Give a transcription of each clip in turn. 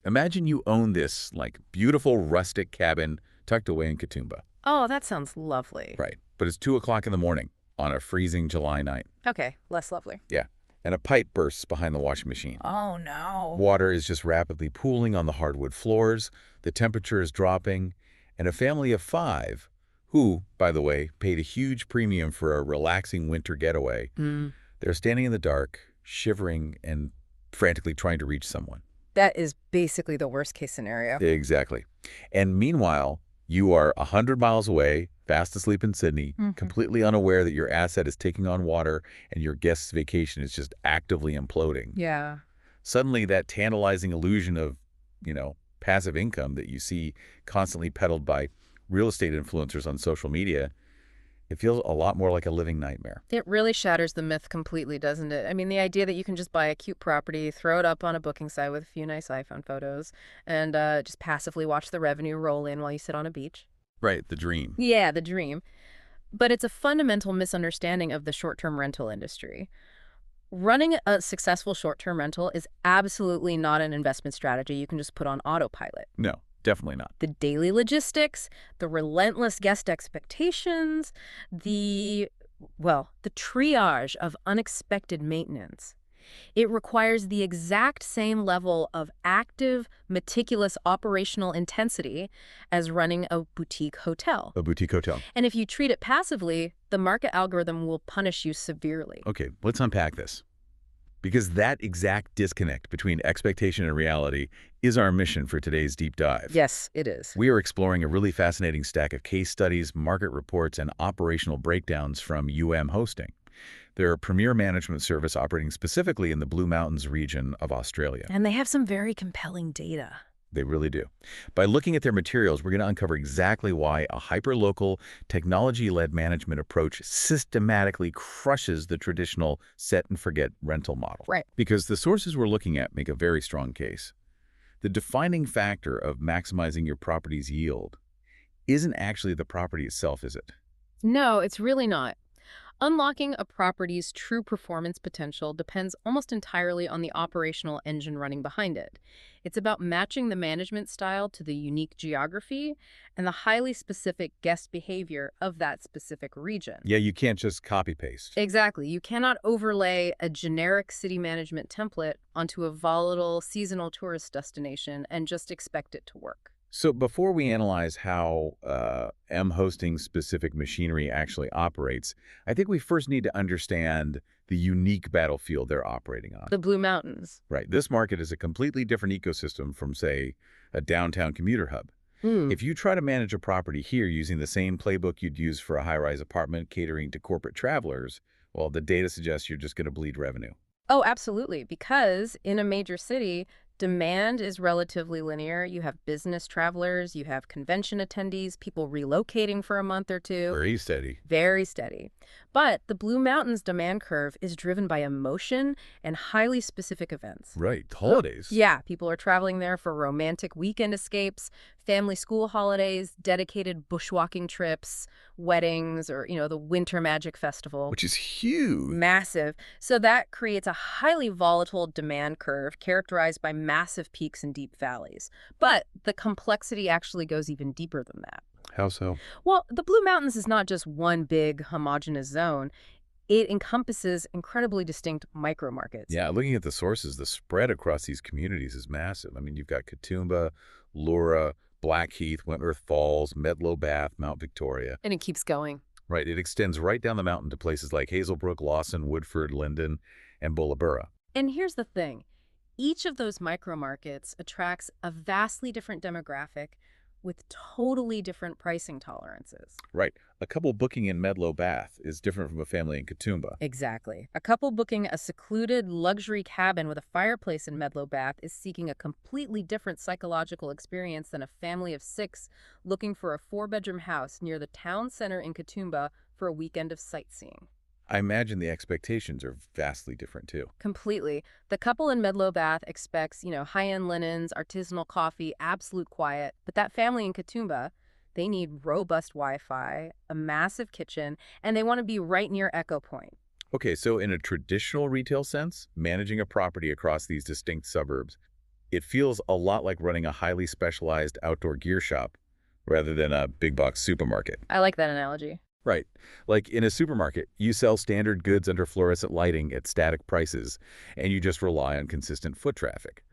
Imagine you own this, like, beautiful rustic cabin tucked away in Katoomba. Oh, that sounds lovely. Right. But it's 2 o'clock in the morning on a freezing July night. Okay, less lovely. Yeah. And a pipe bursts behind the washing machine. Oh, no. Water is just rapidly pooling on the hardwood floors. The temperature is dropping. And a family of 5, who, by the way, paid a huge premium for a relaxing winter getaway, they're standing in the dark, shivering and frantically trying to reach someone. That is basically the worst case scenario. Exactly. And meanwhile, you are 100 miles away, fast asleep in Sydney, completely unaware that your asset is taking on water and your guest's vacation is just actively imploding. Yeah. Suddenly, that tantalizing illusion of, passive income that you see constantly peddled by real estate influencers on social media, it feels a lot more like a living nightmare. It really shatters the myth completely, doesn't it? I mean, the idea that you can just buy a cute property, throw it up on a booking site with a few nice iPhone photos, and just passively watch the revenue roll in while you sit on a beach. Right, the dream. Yeah, the dream. But it's a fundamental misunderstanding of the short-term rental industry. Running a successful short-term rental is absolutely not an investment strategy you can just put on autopilot. No, definitely not. The daily logistics, the relentless guest expectations, the triage of unexpected maintenance. It requires the exact same level of active, meticulous operational intensity as running a boutique hotel. A boutique hotel. And if you treat it passively, the market algorithm will punish you severely. Okay, let's unpack this. Because that exact disconnect between expectation and reality is our mission for today's deep dive. Yes, it is. We are exploring a really fascinating stack of case studies, market reports, and operational breakdowns from Hosting. They're a premier management service operating specifically in the Blue Mountains region of Australia. And they have some very compelling data. They really do. By looking at their materials, we're going to uncover exactly why a hyperlocal, technology-led management approach systematically crushes the traditional set-and-forget rental model. Right. Because the sources we're looking at make a very strong case. The defining factor of maximizing your property's yield isn't actually the property itself, is it? No, it's really not. Unlocking a property's true performance potential depends almost entirely on the operational engine running behind it. It's about matching the management style to the unique geography and the highly specific guest behavior of that specific region. Yeah, you can't just copy-paste. Exactly. You cannot overlay a generic city management template onto a volatile seasonal tourist destination and just expect it to work. So before we analyze how Hosting's specific machinery actually operates, I think we first need to understand the unique battlefield they're operating on. The Blue Mountains. Right. This market is a completely different ecosystem from, say, a downtown commuter hub. If you try to manage a property here using the same playbook you'd use for a high-rise apartment catering to corporate travelers, well, the data suggests you're just going to bleed revenue. Oh, absolutely. Because in a major city, demand is relatively linear. You have business travelers, you have convention attendees, people relocating for a month or two. Very steady. Very steady. But the Blue Mountains demand curve is driven by emotion and highly specific events. Right. Holidays. Yeah, people are traveling there for romantic weekend escapes, family school holidays, dedicated bushwalking trips, weddings, or, the Winter Magic Festival. Which is huge. Massive. So that creates a highly volatile demand curve characterized by massive peaks and deep valleys. But the complexity actually goes even deeper than that. How so? Well, the Blue Mountains is not just one big homogeneous zone. It encompasses incredibly distinct micro-markets. Yeah, looking at the sources, the spread across these communities is massive. I mean, you've got Katoomba, Leura, Blackheath, Wentworth Falls, Medlow Bath, Mount Victoria. And it keeps going. Right. It extends right down the mountain to places like Hazelbrook, Lawson, Woodford, Linden, and Bullaburra. And here's the thing. Each of those micro-markets attracts a vastly different demographic with totally different pricing tolerances. Right. A couple booking in Medlow Bath is different from a family in Katoomba. Exactly. A couple booking a secluded luxury cabin with a fireplace in Medlow Bath is seeking a completely different psychological experience than a family of 6 looking for a 4-bedroom house near the town center in Katoomba for a weekend of sightseeing. I imagine the expectations are vastly different, too. Completely. The couple in Medlow Bath expects, high-end linens, artisanal coffee, absolute quiet. But that family in Katoomba, they need robust Wi-Fi, a massive kitchen, and they want to be right near Echo Point. Okay, so in a traditional retail sense, managing a property across these distinct suburbs It feels a lot like running a highly specialized outdoor gear shop rather than a big box supermarket. I like that analogy. Right. Like in a supermarket, you sell standard goods under fluorescent lighting at static prices, and you just rely on consistent foot traffic.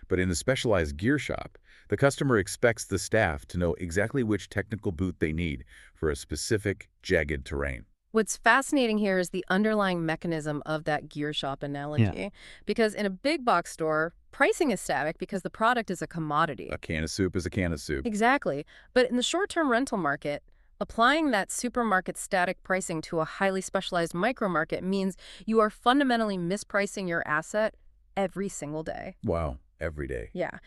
But in a specialized gear shop, the customer expects the staff to know exactly which technical boot they need for a specific, jagged terrain. What's fascinating here is the underlying mechanism of that gear shop analogy. Because in a big box store, pricing is static because the product is a commodity. A can of soup is a can of soup. Exactly. But in the short-term rental market, applying that supermarket static pricing to a highly specialized micro market means you are fundamentally mispricing your asset every single day. Wow, every day. Yeah.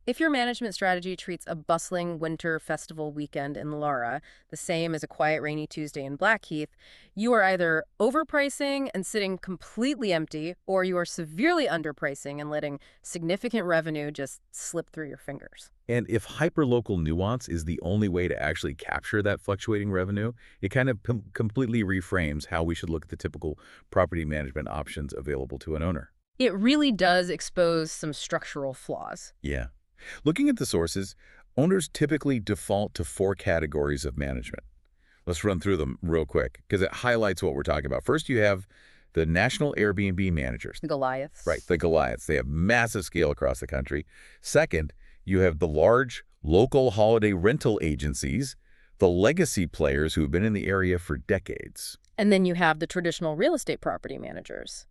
If your management strategy treats a bustling winter festival weekend in Leura the same as a quiet rainy Tuesday in Blackheath, you are either overpricing and sitting completely empty, or you are severely underpricing and letting significant revenue just slip through your fingers. And if hyperlocal nuance is the only way to actually capture that fluctuating revenue, it kind of completely reframes how we should look at the typical property management options available to an owner. It really does expose some structural flaws. Yeah. Looking at the sources, owners typically default to 4 categories of management. Let's run through them real quick because it highlights what we're talking about. First, you have the national Airbnb managers. The Goliaths. Right, the Goliaths. They have massive scale across the country. Second, you have the large local holiday rental agencies, the legacy players who have been in the area for decades. And then you have the traditional real estate property managers.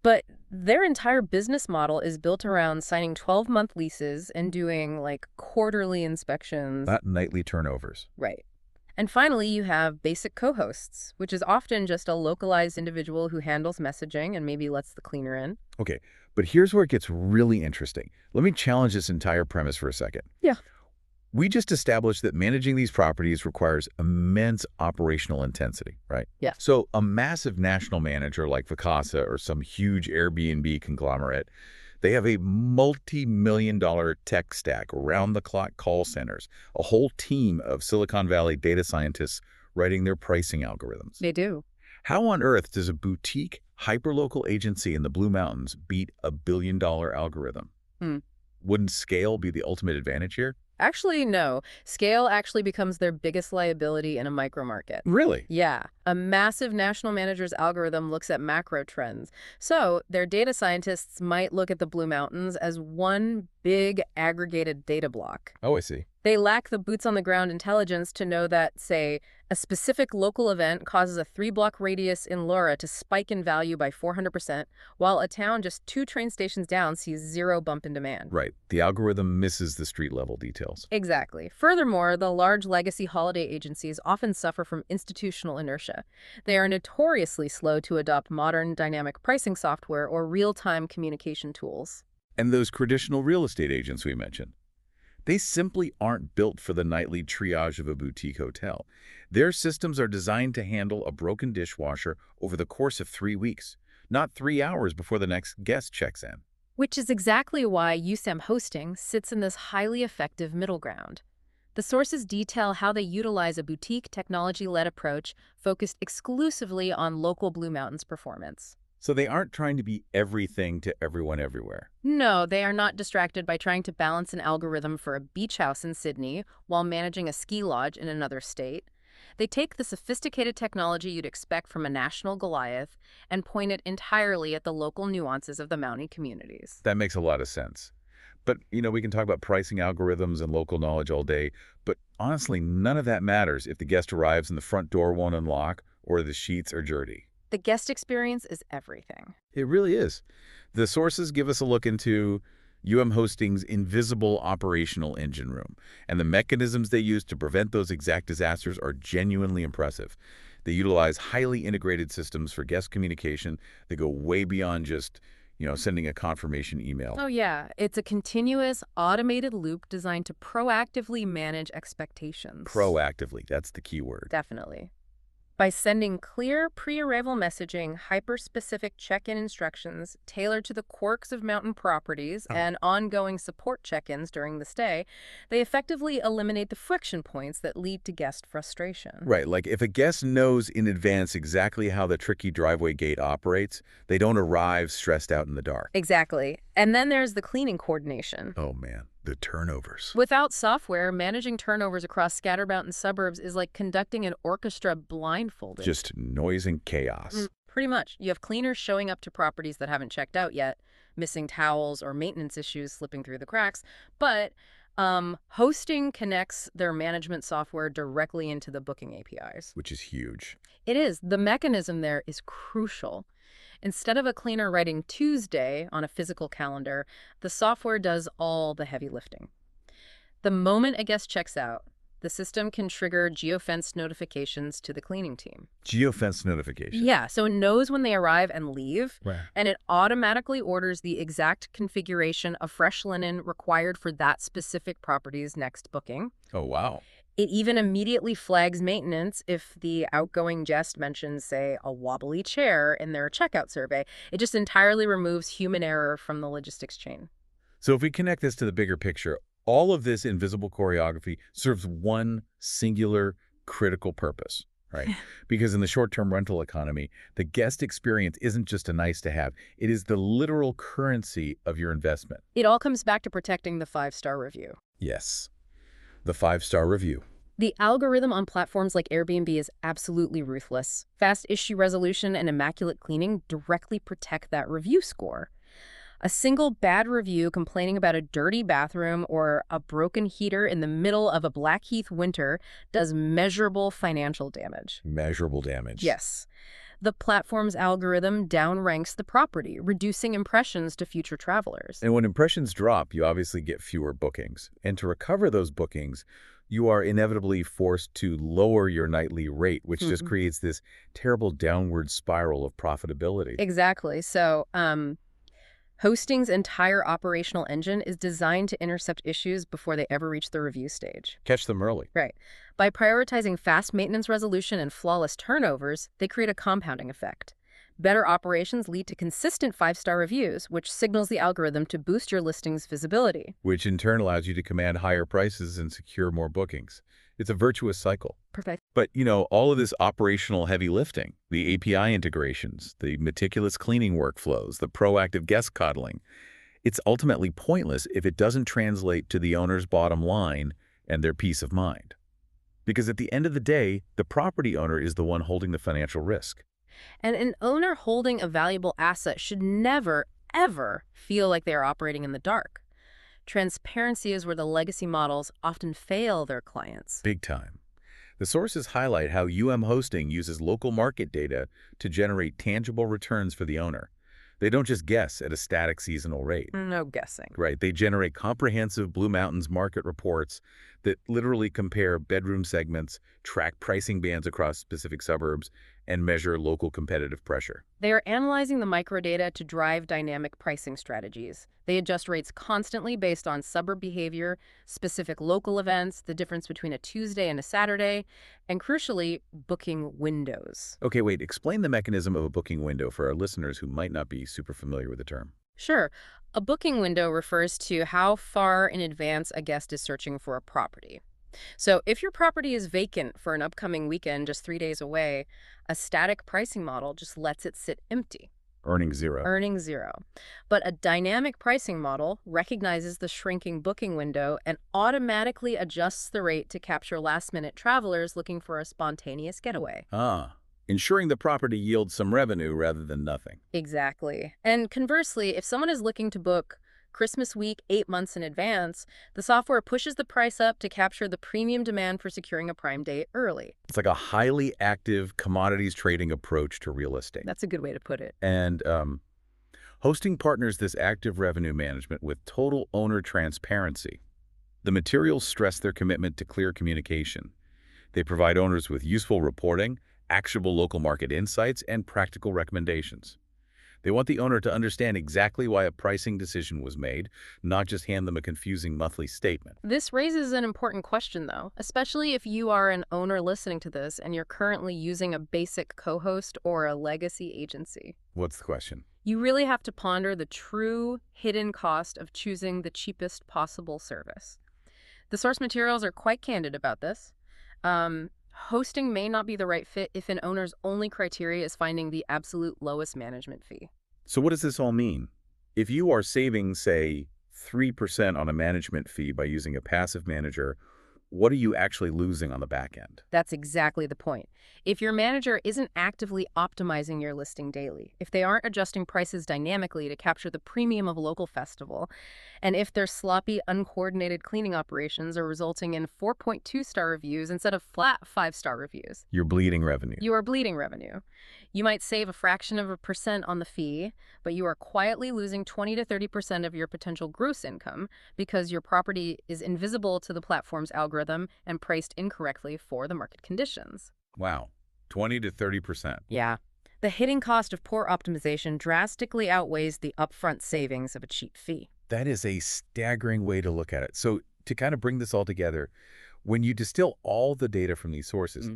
But their entire business model is built around signing 12-month leases and doing, like, quarterly inspections. Not nightly turnovers. Right. And finally, you have basic co-hosts, which is often just a localized individual who handles messaging and maybe lets the cleaner in. Okay, but here's where it gets really interesting. Let me challenge this entire premise for a second. Yeah. We just established that managing these properties requires immense operational intensity, right? Yeah. So a massive national manager like Vacasa or some huge Airbnb conglomerate, they have a multi-million-dollar tech stack, around-the-clock call centers, a whole team of Silicon Valley data scientists writing their pricing algorithms. They do. How on earth does a boutique, hyperlocal agency in the Blue Mountains beat a billion-dollar algorithm? Wouldn't scale be the ultimate advantage here? Actually, no. Scale actually becomes their biggest liability in a micro market. Really? Yeah. A massive national manager's algorithm looks at macro trends. So their data scientists might look at the Blue Mountains as one big aggregated data block. Oh, I see. They lack the boots-on-the-ground intelligence to know that, say, a specific local event causes a 3-block radius in Leura to spike in value by 400%, while a town just 2 train stations down sees 0 bump in demand. Right. The algorithm misses the street-level details. Exactly. Furthermore, the large legacy holiday agencies often suffer from institutional inertia. They are notoriously slow to adopt modern dynamic pricing software or real-time communication tools. And those traditional real estate agents we mentioned, they simply aren't built for the nightly triage of a boutique hotel. Their systems are designed to handle a broken dishwasher over the course of 3 weeks, not 3 hours before the next guest checks in. Which is exactly why USAM Hosting sits in this highly effective middle ground. The sources detail how they utilize a boutique technology-led approach focused exclusively on local Blue Mountains performance. So they aren't trying to be everything to everyone everywhere. No, they are not distracted by trying to balance an algorithm for a beach house in Sydney while managing a ski lodge in another state. They take the sophisticated technology you'd expect from a national Goliath and point it entirely at the local nuances of the mountain communities. That makes a lot of sense. But, we can talk about pricing algorithms and local knowledge all day, but honestly, none of that matters if the guest arrives and the front door won't unlock or the sheets are dirty. The guest experience is everything. It really is. The sources give us a look into Hosting's invisible operational engine room, and the mechanisms they use to prevent those exact disasters are genuinely impressive. They utilize highly integrated systems for guest communication that go way beyond just, sending a confirmation email. Oh, yeah. It's a continuous, automated loop designed to proactively manage expectations. Proactively, that's the key word. Definitely. By sending clear pre-arrival messaging, hyper-specific check-in instructions tailored to the quirks of mountain properties, and ongoing support check-ins during the stay, they effectively eliminate the friction points that lead to guest frustration. Right, like if a guest knows in advance exactly how the tricky driveway gate operates, they don't arrive stressed out in the dark. Exactly. And then there's the cleaning coordination. Oh man, the turnovers. Without software, managing turnovers across scattered mountain suburbs is like conducting an orchestra blindfolded. Just noise and chaos. Pretty much. You have cleaners showing up to properties that haven't checked out yet, missing towels or maintenance issues slipping through the cracks, but hosting connects their management software directly into the booking APIs. Which is huge. It is. The mechanism there is crucial. Instead of a cleaner writing Tuesday on a physical calendar, the software does all the heavy lifting. The moment a guest checks out, the system can trigger geofence notifications to the cleaning team. Geofence notification. Yeah, so it knows when they arrive and leave, Right. and it automatically orders the exact configuration of fresh linen required for that specific property's next booking. Oh, wow. It even immediately flags maintenance if the outgoing guest mentions, say, a wobbly chair in their checkout survey. It just entirely removes human error from the logistics chain. So if we connect this to the bigger picture, all of this invisible choreography serves one singular critical purpose, right? Because in the short-term rental economy, the guest experience isn't just a nice to have. It is the literal currency of your investment. It all comes back to protecting the 5-star review. Yes. The 5-star review. The algorithm on platforms like Airbnb is absolutely ruthless. Fast issue resolution and immaculate cleaning directly protect that review score. A single bad review complaining about a dirty bathroom or a broken heater in the middle of a Blackheath winter does measurable financial damage. Measurable damage. Yes. The platform's algorithm downranks the property, reducing impressions to future travelers. And when impressions drop, you obviously get fewer bookings. And to recover those bookings, you are inevitably forced to lower your nightly rate, which just creates this terrible downward spiral of profitability. Exactly. So, hosting's entire operational engine is designed to intercept issues before they ever reach the review stage. Catch them early. Right. By prioritizing fast maintenance resolution and flawless turnovers, they create a compounding effect. Better operations lead to consistent 5-star reviews, which signals the algorithm to boost your listing's visibility. Which in turn allows you to command higher prices and secure more bookings. It's a virtuous cycle. Perfect. But, all of this operational heavy lifting, the API integrations, the meticulous cleaning workflows, the proactive guest coddling, it's ultimately pointless if it doesn't translate to the owner's bottom line and their peace of mind. Because at the end of the day, the property owner is the one holding the financial risk. And an owner holding a valuable asset should never, ever feel like they are operating in the dark. Transparency is where the legacy models often fail their clients. Big time. The sources highlight how Hosting uses local market data to generate tangible returns for the owner. They don't just guess at a static seasonal rate. No guessing. Right. They generate comprehensive Blue Mountains market reports that literally compare bedroom segments, track pricing bands across specific suburbs, and measure local competitive pressure. They are analyzing the microdata to drive dynamic pricing strategies. They adjust rates constantly based on suburb behavior, specific local events, the difference between a Tuesday and a Saturday, and crucially, booking windows. Okay, wait, explain the mechanism of a booking window for our listeners who might not be super familiar with the term. Sure. A booking window refers to how far in advance a guest is searching for a property. So if your property is vacant for an upcoming weekend just 3 days away, a static pricing model just lets it sit empty. Earning zero. Earning zero. But a dynamic pricing model recognizes the shrinking booking window and automatically adjusts the rate to capture last-minute travelers looking for a spontaneous getaway. Ensuring the property yields some revenue rather than nothing. Exactly. And conversely, if someone is looking to book Christmas week 8 months in advance, the software pushes the price up to capture the premium demand for securing a prime date early. It's like a highly active commodities trading approach to real estate. That's a good way to put it. And hosting partners this active revenue management with total owner transparency. The materials stress their commitment to clear communication. They provide owners with useful reporting, actionable local market insights, and practical recommendations. They want the owner to understand exactly why a pricing decision was made, not just hand them a confusing monthly statement. This raises an important question, though, especially if you are an owner listening to this and you're currently using a basic co-host or a legacy agency. What's the question? You really have to ponder the true hidden cost of choosing the cheapest possible service. The source materials are quite candid about this. Hosting may not be the right fit if an owner's only criteria is finding the absolute lowest management fee. So what does this all mean? If you are saving, say, 3% on a management fee by using a passive manager, what are you actually losing on the back end? That's exactly the point. If your manager isn't actively optimizing your listing daily, if they aren't adjusting prices dynamically to capture the premium of a local festival, and if their sloppy, uncoordinated cleaning operations are resulting in 4.2-star reviews instead of flat 5-star reviews, You're bleeding revenue. you are bleeding revenue. You might save a fraction of a percent on the fee, but you are quietly losing 20 to 30% of your potential gross income because your property is invisible to the platform's algorithm and priced incorrectly for the market conditions. Wow, 20 to 30%. Yeah. The hidden cost of poor optimization drastically outweighs the upfront savings of a cheap fee. That is a staggering way to look at it. So to kind of bring this all together, when you distill all the data from these sources,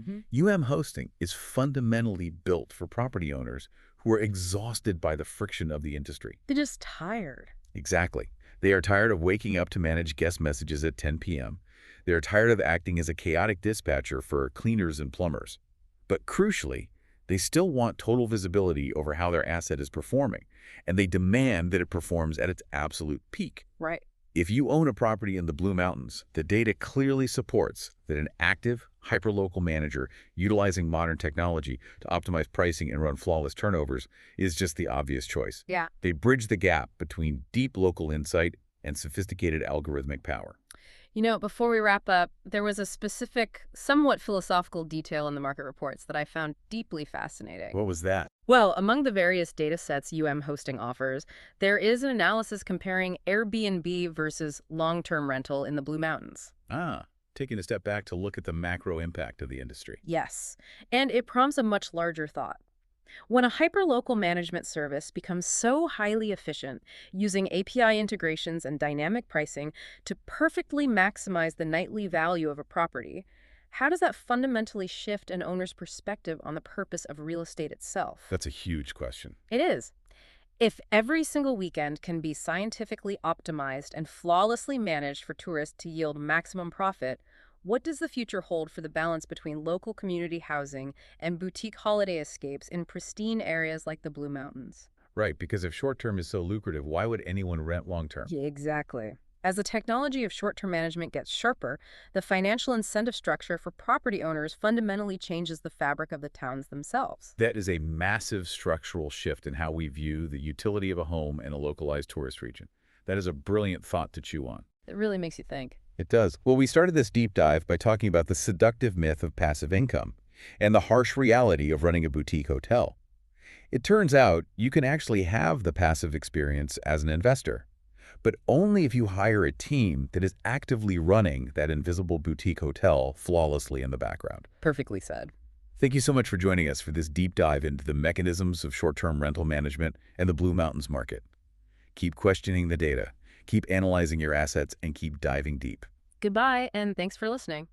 hosting is fundamentally built for property owners who are exhausted by the friction of the industry. They're just tired. Exactly. They are tired of waking up to manage guest messages at 10 p.m. They are tired of acting as a chaotic dispatcher for cleaners and plumbers. But crucially, they still want total visibility over how their asset is performing, and they demand that it performs at its absolute peak. Right. If you own a property in the Blue Mountains, the data clearly supports that an active, hyperlocal manager utilizing modern technology to optimize pricing and run flawless turnovers is just the obvious choice. Yeah. They bridge the gap between deep local insight and sophisticated algorithmic power. You know, before we wrap up, there was a specific, somewhat philosophical detail in the market reports that I found deeply fascinating. What was that? Well, among the various data sets hosting offers, there is an analysis comparing Airbnb versus long-term rental in the Blue Mountains. Taking a step back to look at the macro impact of the industry. Yes, and it prompts a much larger thought. When a hyperlocal management service becomes so highly efficient, using API integrations and dynamic pricing to perfectly maximize the nightly value of a property, how does that fundamentally shift an owner's perspective on the purpose of real estate itself? That's a huge question. It is. If every single weekend can be scientifically optimized and flawlessly managed for tourists to yield maximum profit, what does the future hold for the balance between local community housing and boutique holiday escapes in pristine areas like the Blue Mountains? Right, because if short-term is so lucrative, why would anyone rent long-term? Yeah, exactly. As the technology of short-term management gets sharper, the financial incentive structure for property owners fundamentally changes the fabric of the towns themselves. That is a massive structural shift in how we view the utility of a home in a localized tourist region. That is a brilliant thought to chew on. It really makes you think. It does. Well, we started this deep dive by talking about the seductive myth of passive income and the harsh reality of running a boutique hotel. It turns out you can actually have the passive experience as an investor, but only if you hire a team that is actively running that invisible boutique hotel flawlessly in the background. Perfectly said. Thank you so much for joining us for this deep dive into the mechanisms of short-term rental management and the Blue Mountains market. Keep questioning the data, keep analyzing your assets, and keep diving deep. Goodbye, and thanks for listening.